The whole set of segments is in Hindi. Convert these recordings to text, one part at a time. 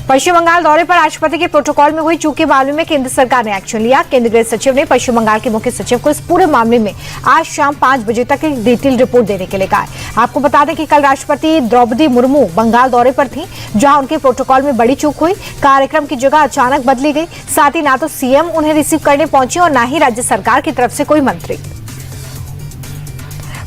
पश्चिम बंगाल दौरे पर राष्ट्रपति के प्रोटोकॉल में हुई चूक के मामले में केंद्र सरकार ने एक्शन लिया। केंद्रीय गृह सचिव ने पश्चिम बंगाल के मुख्य सचिव को इस पूरे मामले में आज शाम 5 बजे तक एक डिटेल रिपोर्ट देने के लिए कहा है। आपको बता दें कि कल राष्ट्रपति द्रौपदी मुर्मू बंगाल दौरे पर थी, जहां उनके प्रोटोकॉल में बड़ी चूक हुई। कार्यक्रम की जगह अचानक बदली गई। साथ ही ना तो सीएम उन्हें रिसीव करने पहुंचे और न ही राज्य सरकार की तरफ से कोई मंत्री।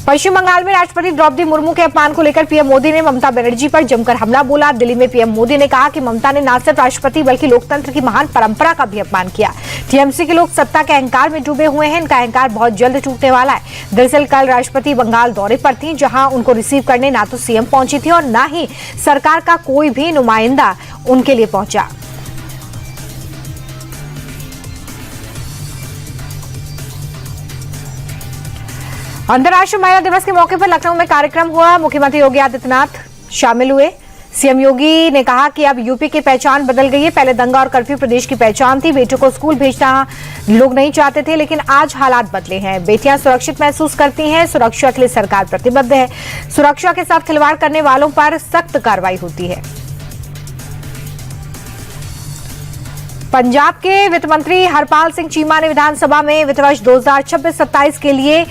पश्चिम बंगाल में राष्ट्रपति द्रौपदी मुर्मू के अपमान को लेकर पीएम मोदी ने ममता बनर्जी पर जमकर हमला बोला। दिल्ली में पीएम मोदी ने कहा कि ममता ने न सिर्फ राष्ट्रपति बल्कि लोकतंत्र की महान परंपरा का भी अपमान किया। टीएमसी के लोग सत्ता के अहंकार में डूबे हुए हैं। इनका अहंकार बहुत जल्द टूटने वाला है। दरअसल कल राष्ट्रपति बंगाल दौरे पर थी, जहां उनको रिसीव करने ना तो सीएम पहुंची थी और न ही सरकार का कोई भी नुमाइंदा उनके लिए पहुंचा। अंतर्राष्ट्रीय महिला दिवस के मौके पर लखनऊ में कार्यक्रम हुआ। मुख्यमंत्री योगी आदित्यनाथ शामिल हुए। सीएम योगी ने कहा कि अब यूपी की पहचान बदल गई है। पहले दंगा और कर्फ्यू प्रदेश की पहचान थी। बेटों को स्कूल भेजना लोग नहीं चाहते थे, लेकिन आज हालात बदले हैं। बेटियां सुरक्षित महसूस करती हैं। सुरक्षा के लिए सरकार प्रतिबद्ध है। सुरक्षा के साथ खिलवाड़ करने वालों पर सख्त कार्रवाई होती है। पंजाब के वित्त मंत्री हरपाल सिंह चीमा ने विधानसभा में वित्त वर्ष 2026-27 के लिए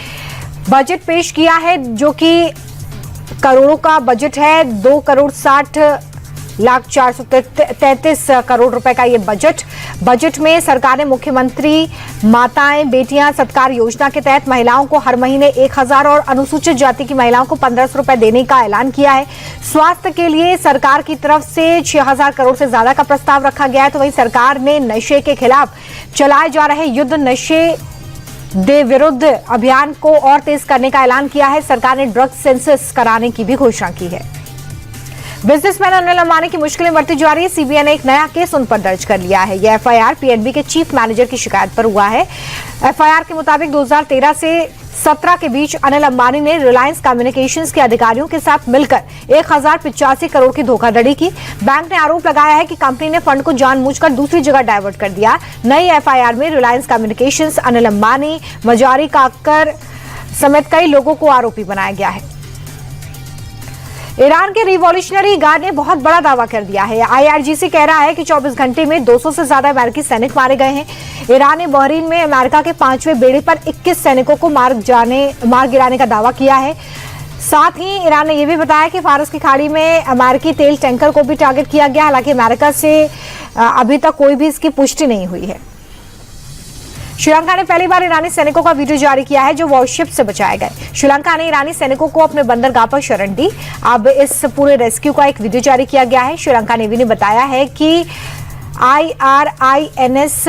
बजट पेश किया है, जो कि करोड़ों का बजट है। 2,60,04,33 करोड़ रुपए का ये बजट में सरकार ने मुख्यमंत्री माताएं बेटियां सत्कार योजना के तहत महिलाओं को हर महीने 1,000 और अनुसूचित जाति की महिलाओं को 1,500 रुपए देने का ऐलान किया है। स्वास्थ्य के लिए सरकार की तरफ से 6,000 करोड़ से ज्यादा का प्रस्ताव रखा गया है। तो वहीं सरकार ने नशे के खिलाफ चलाए जा रहे युद्ध नशे दे विरुद्ध अभियान को और तेज करने का ऐलान किया है। सरकार ने ड्रग सेंसस कराने की भी घोषणा की है। बिजनेसमैन अनिल अंबानी की मुश्किलें बढ़ती जा रही है। सीबीआई ने एक नया केस उन पर दर्ज कर लिया है। यह एफआईआर पीएनबी के चीफ मैनेजर की शिकायत पर हुआ है। एफआईआर के मुताबिक 2013 से 17 के बीच अनिल अंबानी ने रिलायंस कम्युनिकेशंस के अधिकारियों के साथ मिलकर 1,085 करोड़ की धोखाधड़ी की। बैंक ने आरोप लगाया है कि कंपनी ने फंड को जानबूझकर दूसरी जगह डायवर्ट कर दिया। नई एफआईआर में रिलायंस कम्युनिकेशंस, अनिल अंबानी, मजारी काकर समेत कई लोगों को आरोपी बनाया गया है। ईरान के रिवॉल्यूशनरी गार्ड ने बहुत बड़ा दावा कर दिया है। आईआरजीसी कह रहा है कि 24 घंटे में 200 से ज्यादा अमेरिकी सैनिक मारे गए हैं। ईरान ने बहरीन में अमेरिका के 5वें बेड़े पर 21 सैनिकों को मार गिराने का दावा किया है। साथ ही ईरान ने यह भी बताया कि फारस की खाड़ी में अमेरिकी तेल टैंकर को भी टारगेट किया गया। हालांकि अमेरिका से अभी तक कोई भी इसकी पुष्टि नहीं हुई है। श्रीलंका ने पहली बार ईरानी सैनिकों का वीडियो जारी किया है, जो वॉरशिप से बचाए गए। श्रीलंका ने ईरानी सैनिकों को अपने बंदरगाह पर शरण दी। अब इस पूरे रेस्क्यू का एक वीडियो जारी किया गया है। श्रीलंका नेवी ने बताया है कि IRINS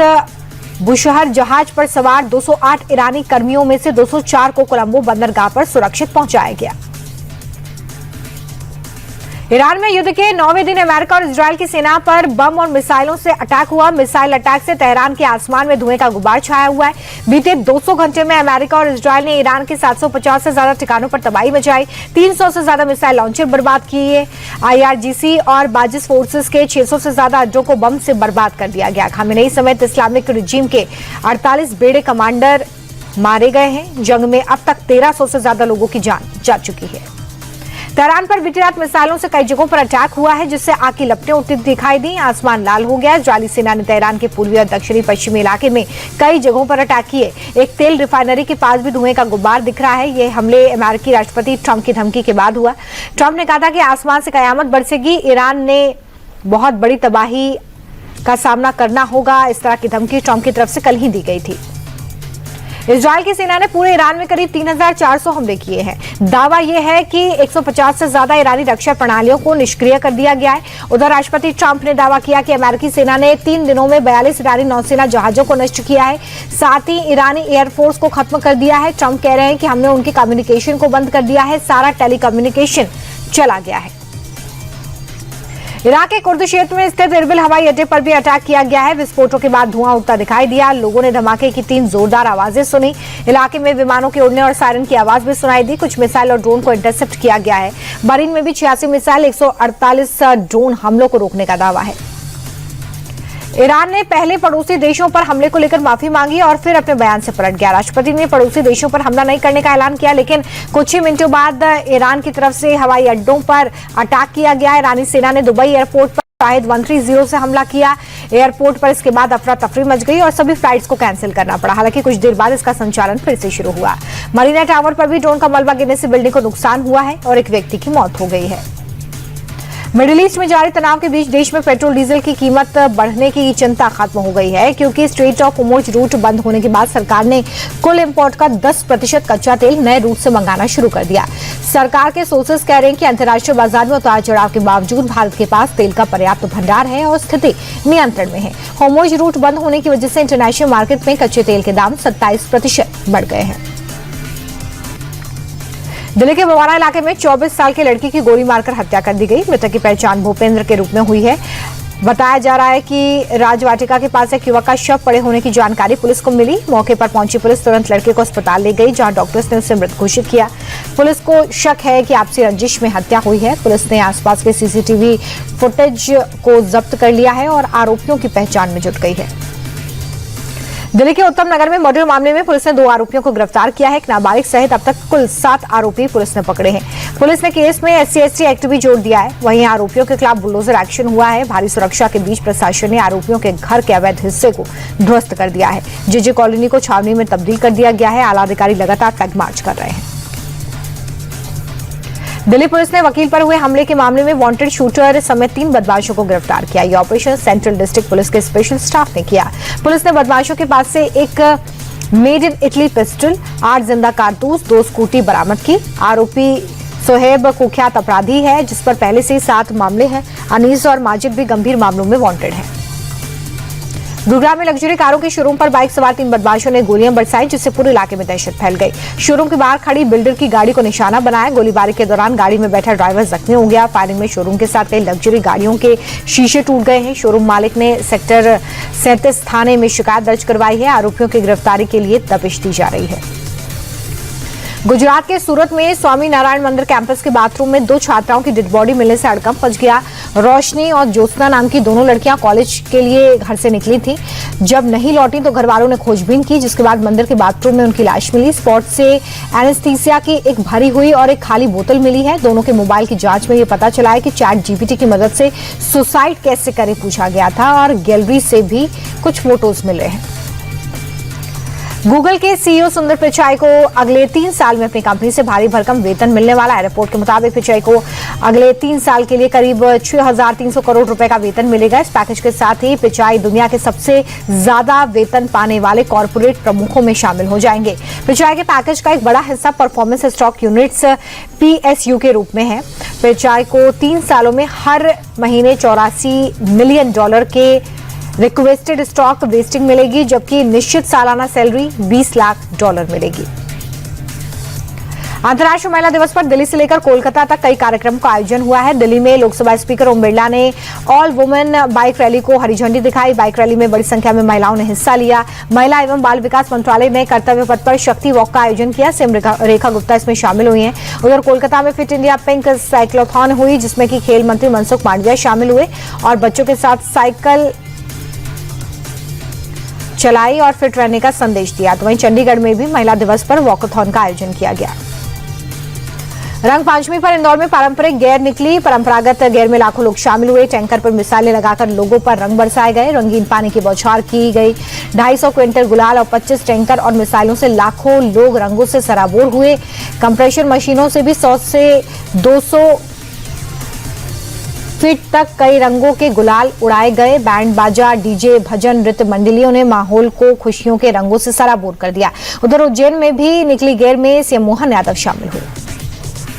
बुशहर जहाज पर सवार 208 ईरानी कर्मियों में से 204 को कोलंबो बंदरगाह पर सुरक्षित पहुंचाया गया। ईरान में युद्ध के 9वें दिन अमेरिका और इजरायल की सेना पर बम और मिसाइलों से अटैक हुआ। मिसाइल अटैक से तेहरान के आसमान में धुएं का गुबार छाया हुआ है। बीते 200 घंटे में अमेरिका और इजरायल ने ईरान के 750 से ज्यादा ठिकानों पर तबाही मचाई। 300 से ज्यादा मिसाइल लॉन्चर बर्बाद किए। आईआरजीसी और बाजिस फोर्सेस के 600 से ज्यादा अड्डों को बम से बर्बाद कर दिया गया। खामेनेई समेत इस्लामिक रिजीम के 48 बेड़े कमांडर मारे गए हैं। जंग में अब तक 1300 से ज्यादा लोगों की जान जा चुकी है। तेहरान पर बीती रात मिसाइलों से कई जगहों पर अटैक हुआ है, जिससे आग की लपटें उठती दिखाई दी। आसमान लाल हो गया। इजरायली सेना ने तेहरान के पूर्वी और दक्षिणी पश्चिमी इलाके में कई जगहों पर अटैक किए। एक तेल रिफाइनरी के पास भी धुएं का गुब्बार दिख रहा है। ये हमले अमेरिकी राष्ट्रपति ट्रंप की धमकी के बाद हुआ। ट्रंप ने कहा था कि आसमान से कयामत बरसेगी, ईरान ने बहुत बड़ी तबाही का सामना करना होगा। इस तरह की धमकी ट्रंप की तरफ से कल ही दी गई थी। इजरायल की सेना ने पूरे ईरान में करीब 3,400 हमले किए हैं। दावा यह है कि 150 से ज्यादा ईरानी रक्षा प्रणालियों को निष्क्रिय कर दिया गया है। उधर राष्ट्रपति ट्रंप ने दावा किया कि अमेरिकी सेना ने 3 दिनों में 42 ईरानी नौसेना जहाजों को नष्ट किया है। साथ ही ईरानी एयरफोर्स को खत्म कर दिया है। ट्रंप कह रहे हैं कि हमने उनके कम्युनिकेशन को बंद कर दिया है। सारा टेलीकम्युनिकेशन चला गया है। इराक के कुर्द क्षेत्र में स्थित इरबिल हवाई अड्डे पर भी अटैक किया गया है। विस्फोटों के बाद धुआं उठता दिखाई दिया। लोगों ने धमाके की 3 जोरदार आवाजें सुनी। इलाके में विमानों के उड़ने और सायरन की आवाज भी सुनाई दी। कुछ मिसाइल और ड्रोन को इंटरसेप्ट किया गया है। बहरीन में भी 86 मिसाइल, 148 ड्रोन हमलों को रोकने का दावा है। ईरान ने पहले पड़ोसी देशों पर हमले को लेकर माफी मांगी और फिर अपने बयान से पलट गया। राष्ट्रपति ने पड़ोसी देशों पर हमला नहीं करने का ऐलान किया, लेकिन कुछ ही मिनटों बाद ईरान की तरफ से हवाई अड्डों पर अटैक किया गया। ईरानी सेना ने दुबई एयरपोर्ट पर शाहिद 130 से हमला किया एयरपोर्ट पर। इसके बाद अफरा तफरी मच गई और सभी फ्लाइट्स को कैंसिल करना पड़ा। हालांकि कुछ देर बाद इसका संचालन फिर से शुरू हुआ। मरीना टावर पर भी ड्रोन का मलबा गिरने से बिल्डिंग को नुकसान हुआ है और एक व्यक्ति की मौत हो गई है। मिडिल ईस्ट में जारी तनाव के बीच देश में पेट्रोल डीजल की कीमत बढ़ने की चिंता खत्म हो गई है, क्योंकि स्ट्रेट ऑफ होर्मुज रूट बंद होने के बाद सरकार ने कुल इंपोर्ट का 10% कच्चा तेल नए रूट से मंगाना शुरू कर दिया। सरकार के सोर्सेस कह रहे हैं कि अंतर्राष्ट्रीय बाजार में उतार चढ़ाव के बावजूद भारत के पास तेल का पर्याप्त भंडार है और स्थिति नियंत्रण में है। होर्मुज रूट बंद होने की वजह से इंटरनेशनल मार्केट में कच्चे तेल के दाम 27% बढ़ गए हैं। दिल्ली के बवाना इलाके में 24 साल की लड़की की गोली मारकर हत्या कर दी गई। मृतक की पहचान भूपेंद्र के रूप में हुई है। बताया जा रहा है कि राजवाटिका के पास एक युवक का शव पड़े होने की जानकारी पुलिस को मिली। मौके पर पहुंची पुलिस तुरंत लड़के को अस्पताल ले गई, जहां डॉक्टर्स ने उसे मृत घोषित किया। पुलिस को शक है कि आपसी रंजिश में हत्या हुई है। पुलिस ने आसपास के सीसीटीवी फुटेज को जब्त कर लिया है और आरोपियों की पहचान में जुट गई है। दिल्ली के उत्तम नगर में मर्डर मामले में पुलिस ने 2 आरोपियों को गिरफ्तार किया है। एक नाबालिग सहित अब तक कुल 7 आरोपी पुलिस ने पकड़े हैं। पुलिस ने केस में SC/ST एक्ट भी जोड़ दिया है। वहीं आरोपियों के खिलाफ बुलडोजर एक्शन हुआ है। भारी सुरक्षा के बीच प्रशासन ने आरोपियों के घर के अवैध हिस्से को ध्वस्त कर दिया है। JJ कॉलोनी को छावनी में तब्दील कर दिया गया है। आला अधिकारी लगातार फ्लैग मार्च कर रहे हैं। दिल्ली पुलिस ने वकील पर हुए हमले के मामले में वांटेड शूटर समेत 3 बदमाशों को गिरफ्तार किया। यह ऑपरेशन सेंट्रल डिस्ट्रिक्ट पुलिस के स्पेशल स्टाफ ने किया। पुलिस ने बदमाशों के पास से एक मेड इन इटली पिस्टल, 8 जिंदा कारतूस, 2 स्कूटी बरामद की। आरोपी सोहेब कुख्यात अपराधी है, जिस पर पहले से ही 7 मामले हैं। अनीस और माजिद भी गंभीर मामलों में वांटेड हैं। गुरुग्राम में लग्जरी कारों के शोरूम पर बाइक सवार 3 बदमाशों ने गोलियां बरसाई, जिससे पूरे इलाके में दहशत फैल गई। शोरूम के बाहर खड़ी बिल्डर की गाड़ी को निशाना बनाया। गोलीबारी के दौरान गाड़ी में बैठा ड्राइवर जख्मी हो गया। फायरिंग में शोरूम के साथ कई लग्जरी गाड़ियों के शीशे टूट गए हैं। शोरूम मालिक ने सेक्टर 37 थाने में शिकायत दर्ज करवाई है। आरोपियों की गिरफ्तारी के लिए तपिश दी जा रही है। गुजरात के सूरत में स्वामी नारायण मंदिर कैंपस के बाथरूम में 2 छात्राओं की डेड बॉडी मिलने से हड़कंप मच गया। रोशनी और ज्योत्सना नाम की दोनों लड़कियां कॉलेज के लिए घर से निकली थी। जब नहीं लौटी तो घर वालों ने खोजबीन की, जिसके बाद मंदिर के बाथरूम में उनकी लाश मिली। स्पॉट से एनेस्थीसिया की एक भरी हुई और एक खाली बोतल मिली है। दोनों के मोबाइल की जांच में यह पता चला है कि ChatGPT की मदद से सुसाइड कैसे करें पूछा गया था और गैलरी से भी कुछ फोटोज मिले हैं। गूगल के CEO सुंदर पिचाई को अगले 3 साल में अपनी कंपनी से भारी भरकम वेतन मिलने वाला है। रिपोर्ट के मुताबिक पिचाई को अगले 3 साल के लिए करीब 6,300 करोड़ रुपए का वेतन मिलेगा। इस पैकेज के साथ ही पिचाई दुनिया के सबसे ज्यादा वेतन पाने वाले कॉर्पोरेट प्रमुखों में शामिल हो जाएंगे। पिचाई के पैकेज का एक बड़ा हिस्सा परफॉर्मेंस स्टॉक यूनिट्स PSU के रूप में है। पिचाई को 3 सालों में हर महीने $84 मिलियन के रिक्वेस्टेड स्टॉक वेस्टिंग मिलेगी, जबकि निश्चित सालाना सैलरी $20 लाख मिलेगी। अंतर्राष्ट्रीय महिला दिवस पर दिल्ली से लेकर कोलकाता तक कई कार्यक्रमों का आयोजन हुआ है। दिल्ली में लोकसभा स्पीकर ओम बिरला ने ऑल वुमेन बाइक रैली को हरी झंडी दिखाई। बाइक रैली में बड़ी संख्या में महिलाओं ने हिस्सा लिया। महिला एवं बाल विकास मंत्रालय ने कर्तव्य पथ पर शक्ति वॉक का आयोजन किया। सिम रेखा गुप्ता इसमें शामिल हुई हैं। उधर कोलकाता में फिट इंडिया पिंक साइक्लोथॉन हुई, जिसमें कि खेल मंत्री मनसुख मांडविया शामिल हुए और बच्चों के साथ साइकिल चलाई और फिट रहने का संदेश दिया। तो वहीं चंडीगढ़ में भी महिला दिवस पर वॉकथॉन का आयोजन किया गया। रंग पंचमी पर इंदौर में पारंपरिक गेर निकली। परंपरागत गेर में लाखों लोग शामिल हुए। टैंकर पर मिसाइलें लगाकर लोगों पर रंग बरसाए गए। रंगीन पानी की बौछार की गई। 250 क्विंटल गुलाल और 25 टैंकर और मिसाइलों से लाखों लोग रंगों से सराबोर हुए। कंप्रेशर मशीनों से भी 100 से 200 फीट तक कई रंगों के गुलाल उड़ाए गए। बैंड बाजा, डीजे, भजन, नृत्य मंडलियों ने माहौल को खुशियों के रंगों से सराबोर कर दिया। उधर उज्जैन में भी निकली गेर में CM मोहन यादव शामिल हुए।